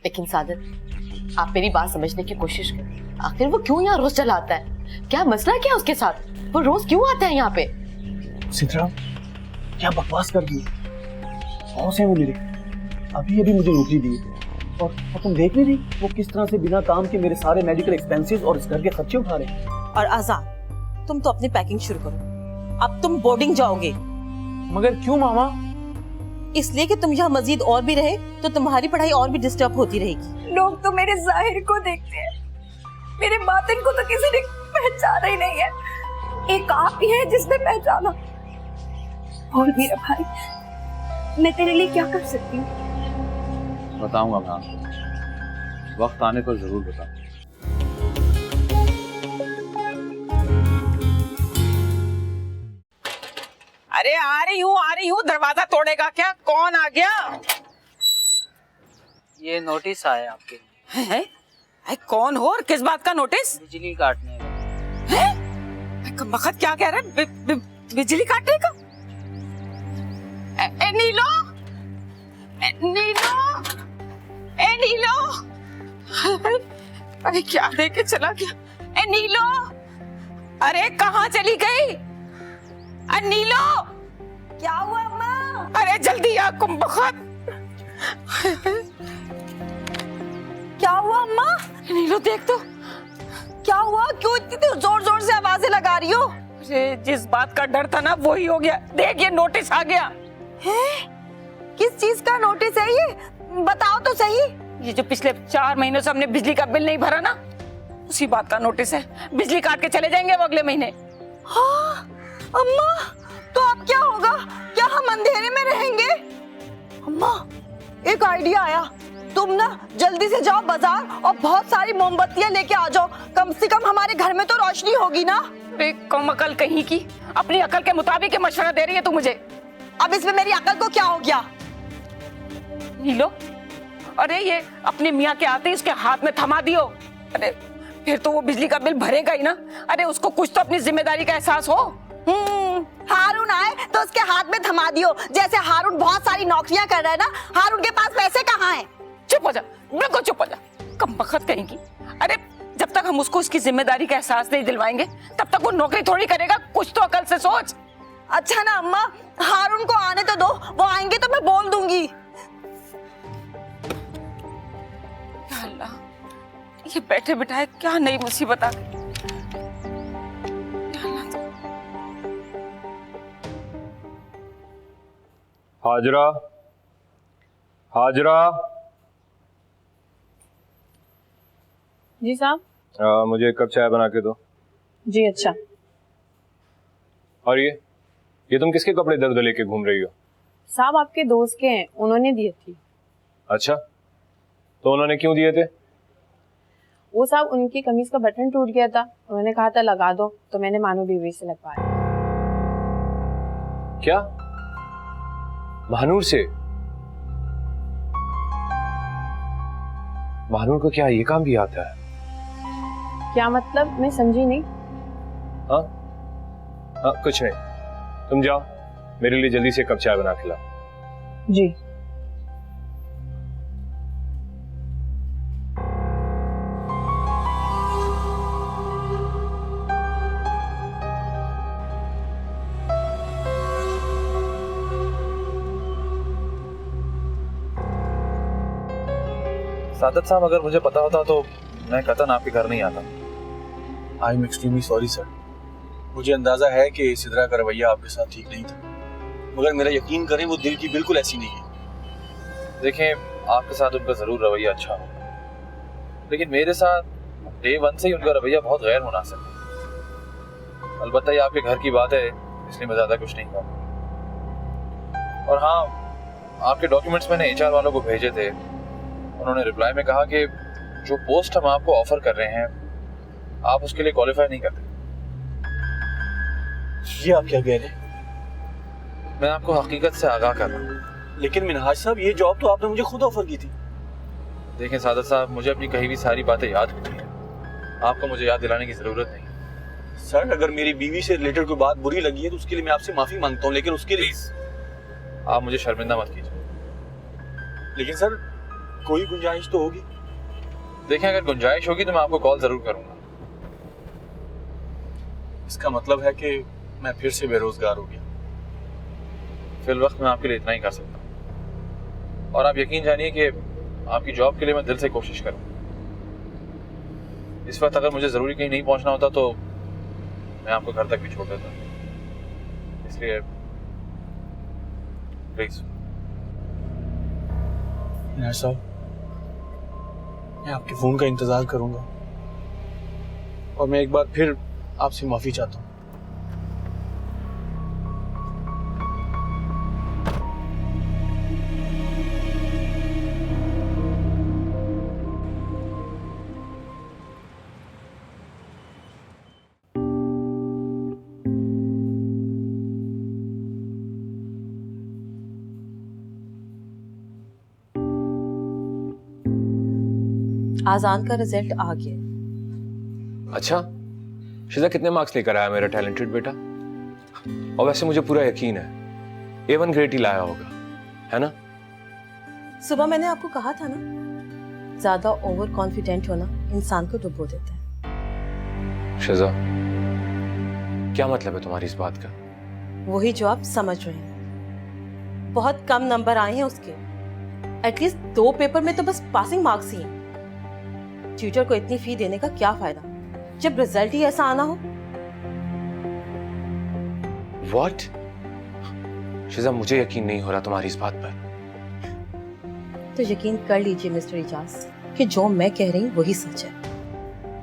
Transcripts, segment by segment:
लेकिन सादत, आप मेरी बात समझने की कोशिश करें। आखिर वो क्यों यहाँ रोज चलाता है? क्या मसला क्या उसके साथ? वो रोज क्यों आता है यहाँ पे? सिद्रा, क्या बकवास कर दी? बॉस है वो मेरे, अभी अभी मुझे नौकरी दी और तुम देख नहीं रही वो किस तरह से बिना काम के मेरे सारे मेडिकल एक्सपेंसेस और इस घर के खर्चे उठा रहे हैं। और आजाद, तुम तो अपनी पैकिंग शुरू करो, अब तुम बोर्डिंग जाओगे। मगर क्यों मामा? इसलिए कि तुम यहाँ मजीद और भी रहे तो तुम्हारी पढ़ाई और भी डिस्टर्ब होती रहेगी। लोग तो मेरे जाहिर को देखते हैं, मेरे बातिन को तो किसी ने पहचाना ही नहीं है। एक आप ही है जिसने पहचाना। और मेरा भाई, मैं तेरे लिए क्या कर सकती हूँ? बताऊंगा मैं आपको, वक्त आने पर जरूर बताऊंगा। अरे आ रही हूँ, दरवाजा तोड़ेगा क्या? कौन आ गया? ये नोटिस आया आपके लिए। है? कौन हो और किस बात का नोटिस? बिजली काटने का। है? कमबख्त क्या कह रहे? बिजली काटने का? नीलो, नीलो, अरे क्या देके चला गया? नीलो, अरे कहाँ चली गई? नीलो, क्या हुआ अम्मा? अरे जल्दी आ कमबख्त। क्या हुआ अम्मा? नीलो देख तो, क्या हुआ? क्यों इतनी जोर जोर से आवाजें लगा रही हो? अरे जिस बात का डर था ना वही हो गया। देख ये नोटिस आ गया है? किस चीज का नोटिस है ये? बताओ तो सही। ये जो पिछले 4 महीनों से हमने बिजली का बिल नहीं भरा ना, उसी बात का नोटिस है। बिजली काट के चले जाएंगे वो अगले महीने। हाँ, अम्मा, तो अब क्या होगा? क्या हम अंधेरे में रहेंगे? अम्मा, एक आइडिया आया। तुम ना जल्दी से जाओ बाजार और बहुत सारी मोमबत्तियां लेके आ जाओ। कम से कम हमारे घर में तो रोशनी होगी ना। अरे कम अकल कहीं की, अपनी अकल के मुताबिक मशवरा दे रही है तू मुझे। अब इसमें मेरी अकल को क्या हो गया? नीलो, अरे ये अपने मियाँ के आते ही उसके हाथ में थमा दियो। अरे फिर तो वो बिजली का बिल भरेगा ही ना। अरे उसको कुछ तो अपनी जिम्मेदारी का एहसास हो। हारून आए तो उसके हाथ में थमा दियो। जैसे हारून बहुत सारी नौकरियां कर रहा है ना, हारून के पास पैसे कहाँ हैं? चुप हो जा, बिल्कुल चुप हो जा, कमबख्त कहेंगी। अरे जब तक हम उसको इसकी जिम्मेदारी का एहसास नहीं दिलवाएंगे तब तक वो नौकरी थोड़ी करेगा। कुछ तो अकल से सोच। अच्छा ना अम्मा, हारून को आने तो दो, वो आएंगे तो मैं बोल दूंगी। या अल्लाह, ये बैठे बिठाए क्या नई मुसीबत आ गई। हाजरा, हाजरा। जी साहब। मुझे एक कप चाय बना के दो। जी अच्छा। और ये तुम किसके कपड़े दर्द लेके घूम रही हो? साहब आपके दोस्त के हैं, उन्होंने दिए थी। अच्छा, तो उन्होंने क्यों दिए थे? वो साहब उनकी कमीज का बटन टूट गया था, उन्होंने कहा था लगा दो, तो मैंने मानू बीवी से लगवाया। क्या? महानूर से? महानूर को क्या ये काम भी आता है? क्या मतलब? मैं समझी नहीं। हाँ, कुछ नहीं। तुम जाओ, मेरे लिए जल्दी से कप चाय बना के लाओ। जी। सादत साहब, अगर मुझे पता होता तो मैं कतन आपके घर नहीं आता। I am extremely sorry sir. मुझे अंदाजा है कि सिद्रा का रवैया आपके साथ ठीक नहीं था, मगर मेरा यकीन करें वो दिल की बिल्कुल ऐसी नहीं है। देखें, आपके साथ उनका जरूर रवैया अच्छा होगा, लेकिन मेरे साथ डे 1 से ही उनका रवैया बहुत गैर मुनासिब है। अलबत्ता ये आपके घर की बात है, इसलिए मैं ज्यादा कुछ नहीं कहूँगा। और हाँ, आपके डॉक्यूमेंट्स मैंने HR वालों को भेजे थे। उन्होंने रिप्लाई में कहा कि जो पोस्ट हम आपको ऑफर कर रहे हैं आप उसके लिए क्वालिफाई नहीं करते। ये आप क्या कह रहे हैं? मैं आपको हकीकत से आगाह कर रहा हूँ। लेकिन मिनहाज साहब, ये जॉब तो आपने मुझे खुद ऑफर की थी। देखें सादत साहब, मुझे अपनी कही हुई सारी बातें याद होती हैं, आपको मुझे याद दिलाने की जरूरत नहीं। सर, अगर मेरी बीवी से रिलेटेड कोई बात बुरी लगी है तो उसके लिए मैं आपसे माफी मांगता हूँ, लेकिन उसके लिए आप मुझे शर्मिंदा मत कीजिए। लेकिन सर, कोई गुंजाइश तो होगी। देखें, अगर गुंजाइश होगी तो मैं आपको कॉल जरूर करूंगा। इसका मतलब है कि मैं फिर से बेरोजगार हो गया। फिल वक्त मैं आपके लिए इतना ही कर सकता हूँ, और आप यकीन जानिए कि आपकी जॉब के लिए मैं दिल से कोशिश करूँ। इस वक्त अगर मुझे जरूरी कहीं नहीं पहुंचना होता तो मैं आपको घर तक भी छोड़ देता, इसलिए प्लीज। साहब, मैं आपके फोन का इंतजार करूंगा, और मैं एक बार फिर आपसे माफी चाहता हूँ। आजान का रिजल्ट आ गया। अच्छा, शिजा कितने मार्क्स लेकर आया मेरा टैलेंटेड बेटा? और वैसे मुझे पूरा यकीन है A1 ग्रेड ही लाया होगा, है ना? सुबह मैंने आपको कहा था ना, ज्यादा ओवर कॉन्फिडेंट होना इंसान को डुबो देता है। शिजा, क्या मतलब है तुम्हारी इस बात का? वही जो आप समझ रहे हैं। बहुत कम नंबर आए हैं उसके। एटलीस्ट 2 पेपर में तो बस पासिंग मार्क्स ही हैं। ट्यूटर को इतनी फी देने का क्या फायदा जब रिजल्ट ही ऐसा आना हो। What? शिजा, मुझे यकीन नहीं हो रहा तुम्हारी इस बात पर। तो यकीन कर लीजिए मिस्टर इजाज कि जो मैं कह रही हूँ वही सच है।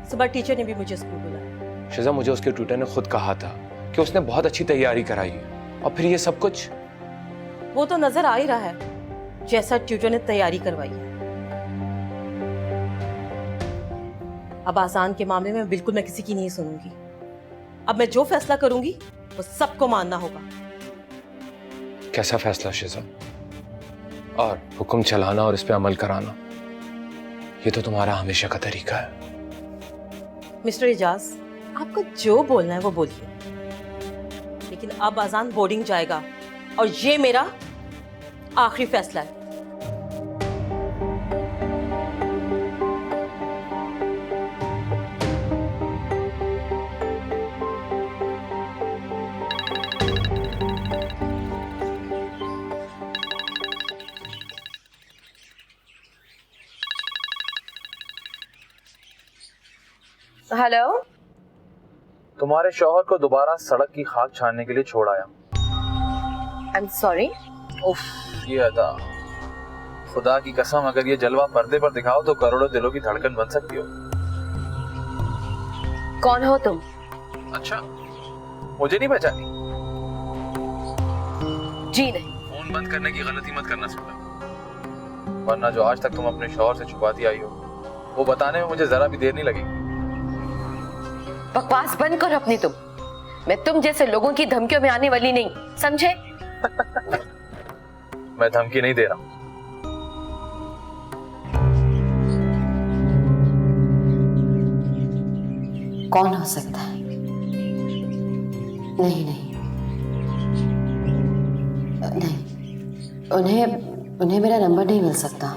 सुबह टीचर ने भी मुझे स्कूल बुलाया। शिजा, मुझे उसके ट्यूटर ने खुद कहा था कि उसने बहुत अच्छी तैयारी कराई है, और फिर ये सब कुछ। वो तो नजर आ ही रहा है जैसा ट्यूटर ने तैयारी करवाई है। अब आसान के मामले में बिल्कुल मैं किसी की नहीं सुनूंगी। अब मैं जो फैसला करूंगी वो सबको मानना होगा। कैसा फैसला शिजा? और हुक्म चलाना और इस पे अमल कराना, ये तो तुम्हारा हमेशा का तरीका है। मिस्टर इजाज, आपको जो बोलना है वो बोलिए, लेकिन अब आजान बोर्डिंग जाएगा और ये मेरा आखिरी फैसला है। हेलो, तुम्हारे शौहर को दोबारा सड़क की खाक छानने के लिए छोड़ आया। I am sorry. उफ, ये अदा, खुदा की कसम, अगर ये जलवा पर्दे पर दिखाओ तो करोड़ों दिलों की धड़कन बन सकती हो। कौन हो तुम? अच्छा, मुझे नहीं पहचानी? जी नहीं। फोन बंद करने की गलती मत करना सुना, वरना जो आज तक तुम अपने शौहर से छुपाती आई हो वो बताने में मुझे जरा भी देर नहीं लगेगी। बकवास बंद करो अपनी तुम। मैं तुम जैसे लोगों की धमकियों में आने वाली नहीं, समझे? मैं धमकी नहीं दे रहा हूं। कौन हो सकता है? नहीं नहीं नहीं, उन्हें मेरा नंबर नहीं मिल सकता।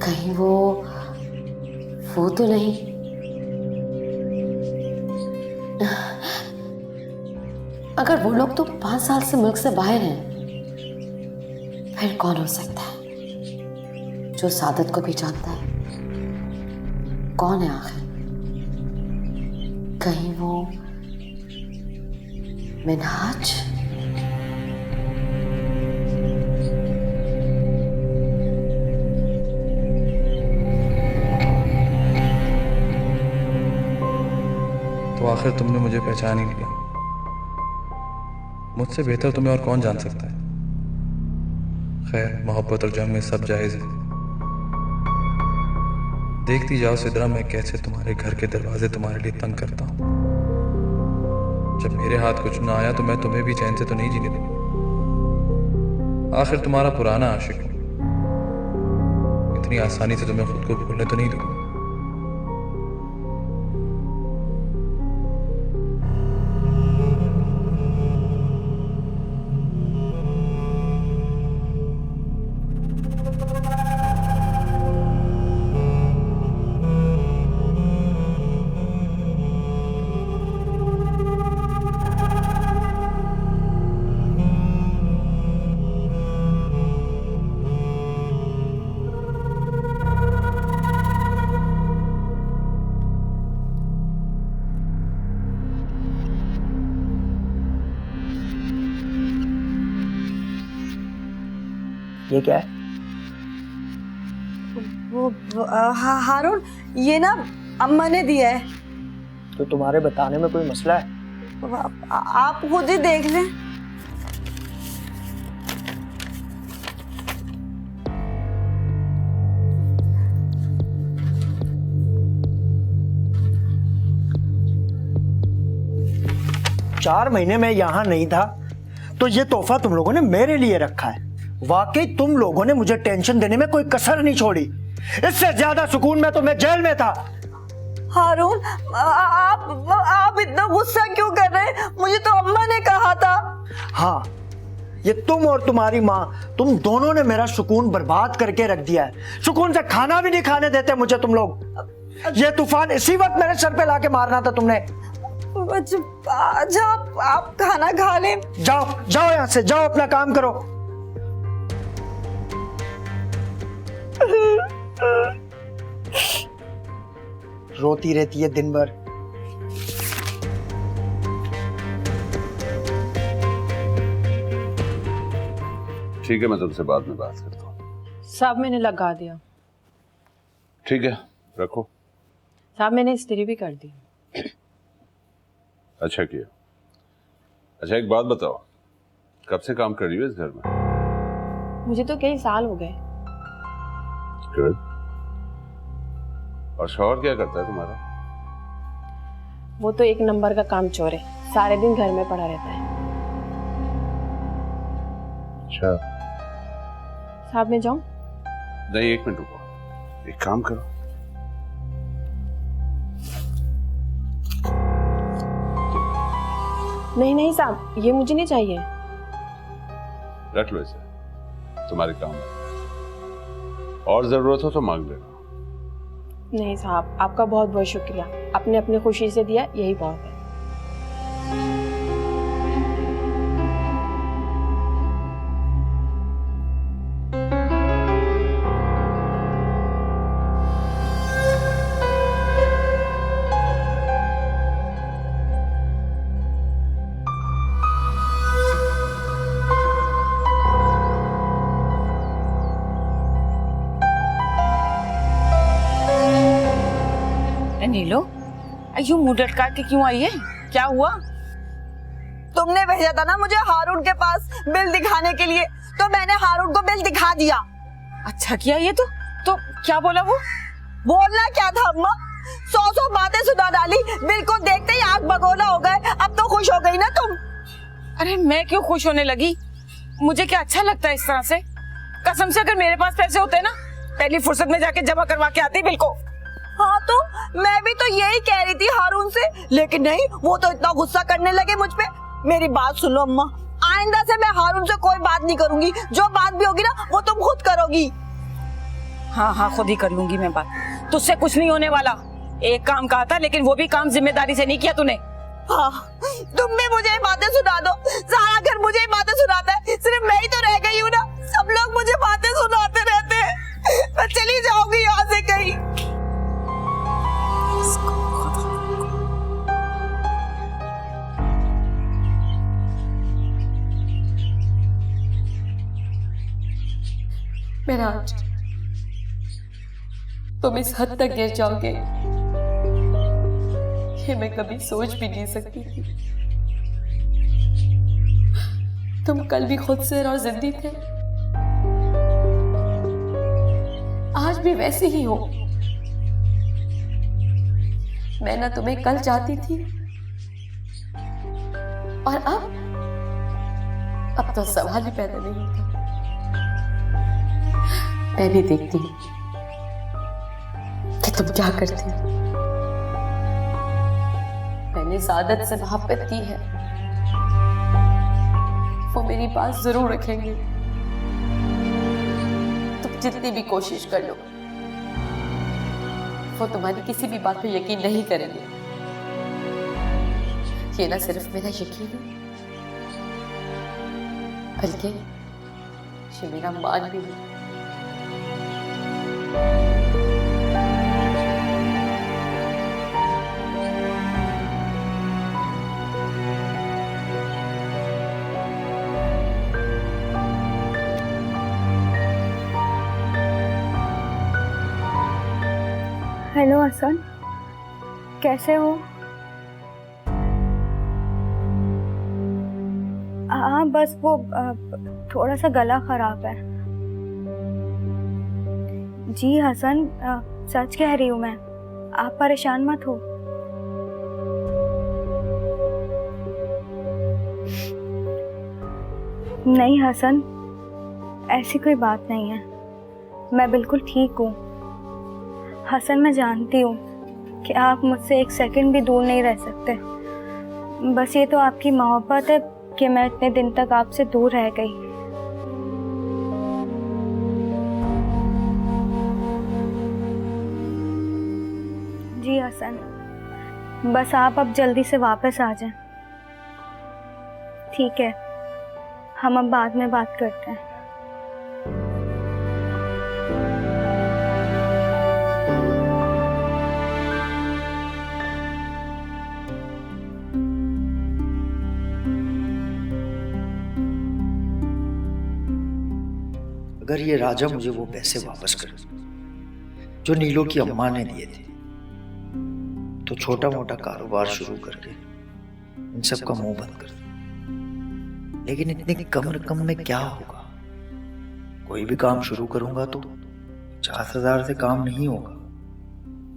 कहीं वो तो नहीं। अगर वो लोग तो 5 साल से मुल्क से बाहर हैं, फिर कौन हो सकता है जो सादत को भी जानता है? कौन है आखिर? कहीं वो मिनहाज? तो आखिर तुमने मुझे पहचान ही लिया। मुझसे बेहतर तुम्हें और कौन जान सकता है। खैर, मोहब्बत और जंग में सब जायज है। देखती जाओ सिद्रा, मैं कैसे तुम्हारे घर के दरवाजे तुम्हारे लिए तंग करता हूँ। जब मेरे हाथ कुछ ना आया तो मैं तुम्हें भी चैन से तो नहीं जीने दूंगा। आखिर तुम्हारा पुराना आशिक हूँ, इतनी आसानी से तुम्हें खुद को भूलने तो नहीं दूंगा। ये क्या है? हारून, ये ना अम्मा ने दिया है। तो तुम्हारे बताने में कोई मसला है? आप खुद ही देख लें। चार महीने में यहाँ नहीं था तो ये तोहफा तुम लोगों ने मेरे लिए रखा है। वाकई तुम लोगों ने मुझे टेंशन देने में कोई कसर नहीं छोड़ी। इससे ज्यादा सुकून में तो मैं जेल में था। हारून, आप इतना गुस्सा क्यों कर रहे हैं? मुझे तो अम्मा ने कहा था। हाँ, ये तुम और तुम्हारी माँ, तुम दोनों ने मेरा सुकून बर्बाद करके रख दिया है। सुकून से खाना भी नहीं खाने देते मुझे तुम लोग। ये तूफान इसी वक्त मेरे सर पे लाके मारना था तुमने। अच्छा, आप खाना खा लें। जाओ जाओ यहाँ से, जाओ अपना काम करो। रोती रहती है दिन भर। ठीक है, मैं तुमसे बाद में बात करता हूँ। साहब मैंने लगा दिया। ठीक है, रखो। साहब मैंने इस्त्री भी कर दी। अच्छा किया। अच्छा एक बात बताओ, कब से काम कर रही हो इस घर में? मुझे तो कई साल हो गए। गुड। और शौहर क्या करता है तुम्हारा? वो तो एक नंबर का काम चोर है, सारे दिन घर में पड़ा रहता है। अच्छा। साहब मैं जाऊं? नहीं, एक मिनट रुको। एक काम करो, नहीं नहीं साहब, ये मुझे नहीं चाहिए। रख लो इसे, तुम्हारे काम में। और जरूरत हो तो मांग लेना। नहीं साहब, आपका बहुत बहुत शुक्रिया। आपने अपनी खुशी से दिया, यही बहुत है। नीलो, यूं मुंह लटका के क्यों आई है? क्या हुआ? तुमने भेजा था ना मुझे हारून के पास बिल दिखाने के लिए, तो मैंने हारून को बिल दिखा दिया। अच्छा किया ये तो क्या बोला वो? बोलना क्या था अम्मा, 100 बातें सुना डाली। बिल को देखते ही आग बगोला हो गए। अब तो खुश हो गई ना तुम? अरे मैं क्यों खुश होने लगी? मुझे क्या अच्छा लगता है इस तरह से? कसम से अगर मेरे पास पैसे होते ना, पहली फुर्सत में जाके जमा करवा के आती बिल को। हाँ तो मैं भी तो यही कह रही थी हारून से, लेकिन नहीं, वो तो इतना गुस्सा करने लगे मुझ पे। मेरी बात सुन लो अम्मा, आइंदा से मैं हारून से कोई बात नहीं करूंगी। जो बात भी होगी ना वो तुम खुद करोगी। हाँ हाँ, खुद ही कर लूंगी मैं बात। तुझसे कुछ नहीं होने वाला। एक काम कहा था, लेकिन वो भी काम जिम्मेदारी से नहीं किया तूने। हाँ, तुम भी मुझे ये बातें सुना दो। सारा घर मुझे ये बातें सुनाता है, सिर्फ मैं ही तो रह गई हूँ ना। सब लोग मुझे बातें सुनाते रहते हैं। मैं चली जाऊंगी यहाँ से कहीं। मेराज, तुम इस हद तक गिर जाओगे ये मैं कभी सोच भी नहीं सकती थी। तुम कल भी खुद से और जिद्दी थे, आज भी वैसे ही हो। मैं ना तुम्हें कल चाहती थी, और अब तो सवाल ही पैदा नहीं होता। मैं भी देखती हूँ कि तुम क्या करती हो। मैंने सादत से मोहब्बत की है, वो मेरी बात जरूर रखेंगे। तुम जितनी भी कोशिश कर लो, वो तुम्हारी किसी भी बात पे यकीन नहीं करेंगे। ये ना सिर्फ मेरा यकीन है, बल्कि ये मेरा मान भी है। हेलो हसन, कैसे हो? हाँ बस वो थोड़ा सा गला खराब है। जी हसन, सच कह रही हूँ मैं, आप परेशान मत हो। नहीं हसन, ऐसी कोई बात नहीं है, मैं बिल्कुल ठीक हूँ। हसन, मैं जानती हूँ कि आप मुझसे एक सेकंड भी दूर नहीं रह सकते। बस ये तो आपकी मोहब्बत है कि मैं इतने दिन तक आपसे दूर रह गई। जी हसन, बस आप अब जल्दी से वापस आ जाएं। ठीक है, हम अब बाद में बात करते हैं। अगर ये राजा मुझे वो पैसे वापस कर जो नीलो की अम्मा ने दिए थे, तो छोटा मोटा कारोबार शुरू करके इन सब का मुंह बंद कर दूं। लेकिन इतनी कम रकम में क्या होगा? कोई भी काम शुरू करूंगा तो 50,000 से काम नहीं होगा।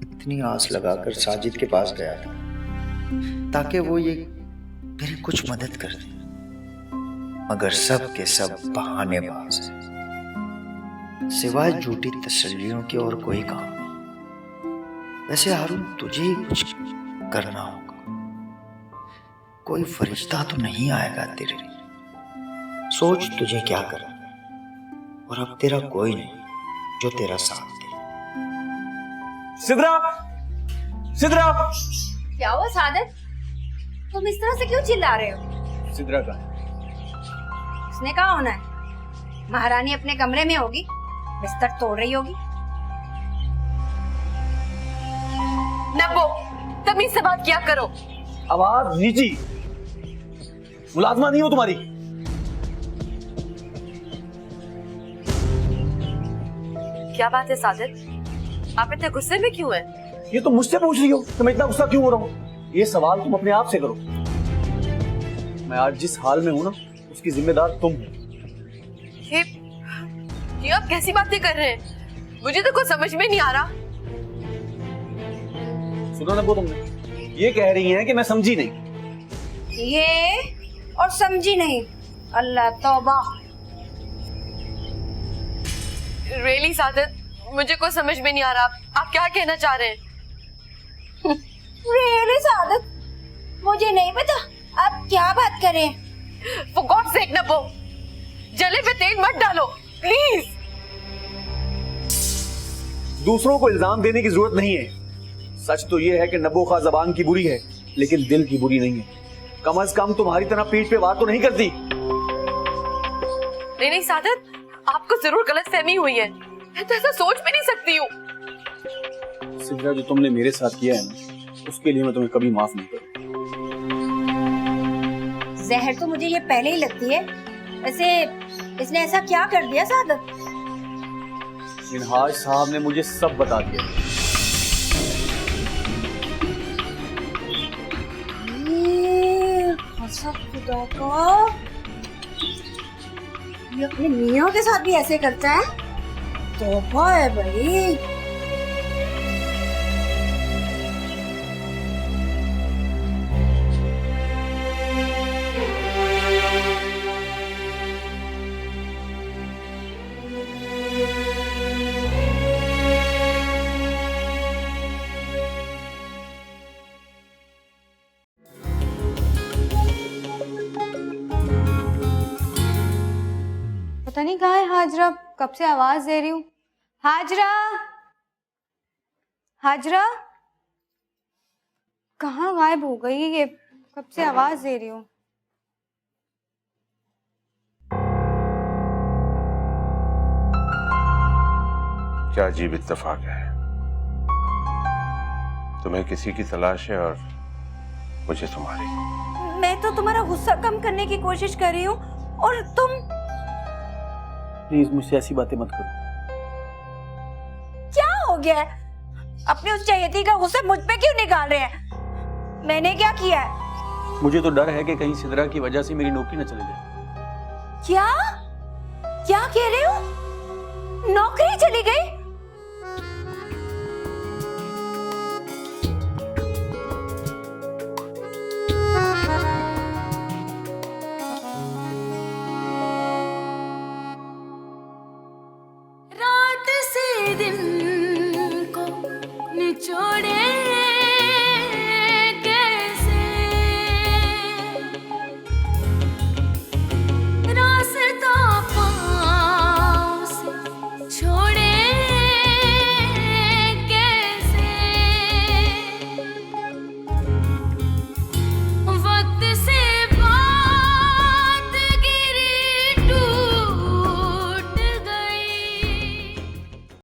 इतनी आस लगाकर साजिद के पास गया था ताकि वो ये मेरी कुछ मदद कर दे, मगर सब के सब बहानेबाज हैं। सिवाय झूठी तसल्लियों के और कोई काम नहीं। वैसे हारून, तुझे ही कुछ करना होगा। कोई फरिश्ता तो नहीं आएगा तेरे लिए। सोच तुझे क्या करना है, और अब तेरा कोई नहीं जो तेरा साथ दे। सिद्रा, सिद्रा! क्या हुआ सादत? तुम इस तरह से क्यों चिल्ला रहे हो? सिद्रा का उसने कहा होना है? महारानी अपने कमरे में होगी, बिस्तर तोड़ रही होगी। नब्बो, तमीज से बात किया करो। आवाज नीची। मुलाजमा नहीं हो तुम्हारी। क्या बात है साजिद, आप इतने गुस्से में क्यों हैं? ये तो मुझसे पूछ रही हो कि मैं इतना गुस्सा क्यों हो रहा हूँ? ये सवाल तुम अपने आप से करो। मैं आज जिस हाल में हूं ना, उसकी जिम्मेदार तुम हो। ये आप कैसी बातें कर रहे हैं? मुझे तो कुछ समझ में नहीं आ रहा। सुना ना वो तुमने, ये कह रही हैं कि मैं समझी नहीं। ये और समझी नहीं, अल्लाह तौबा। रियली साजिद, मुझे कुछ समझ में नहीं आ रहा। आप क्या कहना चाह रहे हैं? रियली सादत, मुझे नहीं पता आप क्या बात करें। For God's sake नब्बो, जले पे तेल मत डालो प्लीज। दूसरों को इल्जाम देने की जरूरत नहीं है। सच तो ये है कि नब्बो खा जबान की बुरी है, लेकिन दिल की बुरी नहीं है। कम से कम तुम्हारी तरह पीठ पे वार तो नहीं करती। नहीं साजिद, आपको जरूर गलतफहमी हुई है। मैं तो ऐसा सोच भी नहीं सकती हूँ। सिद्रा, जो तुमने मेरे साथ किया है ना, उसके लिए मैं तुम्हें कभी माफ नहीं करूँ। जहर तो मुझे ये पहले ही लगती है। वैसे इसने ऐसा क्या कर दिया सादत? मिनहाज साहब ने मुझे सब बता दिया। खुदा का, ये अपने मियाँ के साथ भी ऐसे करता है? तौबा है भाई। पता नहीं कहाँ है हाजरा, कब से आवाज दे रही हूँ। हाजरा, हाजरा कहाँ गायब हो गई ये? कब से आवाज दे रही हूँ। क्या अजीब इत्तेफाक है, तुम्हें किसी की तलाश है और मुझे तुम्हारी। मैं तो तुम्हारा गुस्सा कम करने की कोशिश कर रही हूँ और तुम। प्लीज मुझसे ऐसी बातें मत करो। क्या हो गया? अपनी उस चहेती का गुस्सा मुझ पे क्यों निकाल रहे हैं? मैंने क्या किया है? मुझे तो डर है कि कहीं सिद्रा की वजह से मेरी नौकरी न चले जाए। क्या क्या कह रहे हो? नौकरी चली गई? रात से दिन को निचोड़े